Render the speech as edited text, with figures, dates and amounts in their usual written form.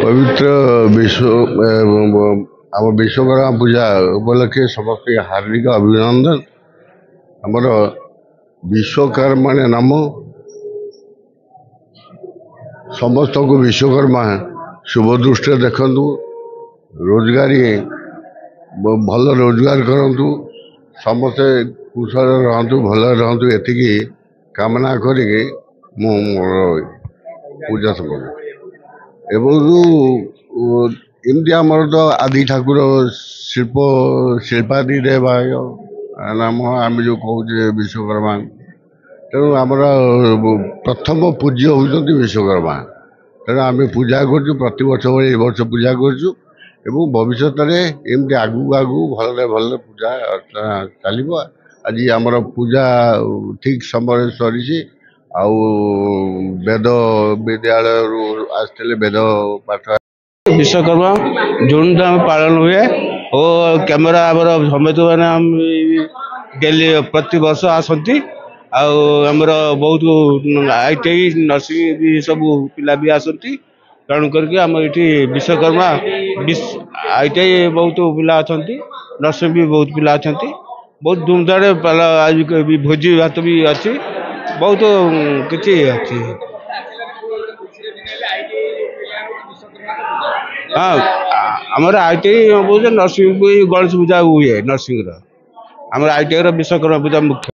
पवित्र विश्व आम विश्वकर्मा पूजा उपलक्षे समस्त हार्दिक अभिनंदन। आमर विश्वकर्मा नाम समस्त को विश्वकर्मा शुभ दृष्टि देखु, रोजगारी भल रोजगार करूँ, समस्ते कुशल रहतु भल रहतु एति कामना करी पूजा समझ एमती आमर तो आदि ठाकुर शिल्पादि देवाय नाम आम जो कहे विश्वकर्मा, तेणु आमर प्रथम पूज्य होती विश्वकर्मा। तेणु आम पूजा कर प्रति वर्ष भाई वर्ष पूजा कर भविष्य में एमती आगू आगू भल भल पूजा चलो। आज आमर पूजा ठीक समय सरी वेद विद्यालय आसते वेद पाठ विश्वकर्मा धूमधाम पालन हुए और कैमेरा आमर समेत मैंने डेली प्रति वर्ष आसती आमर बहुत ITI नर्सिंग भी सब पिला भी आसती। तेणु करके आम ये विश्वकर्मा ITI बहुत पिला अच्छा, नर्सिंग भी बहुत पिला अच्छा, बहुत धूमधाम आज भोजी भात भी अच्छी, बहुत किसी अच्छी। हाँ आमर ITI बहुत नर्सिंग भी गणेश पूजा हुए, नर्सिंग आमर ITI विश्वकर्मा पूजा मुख्य।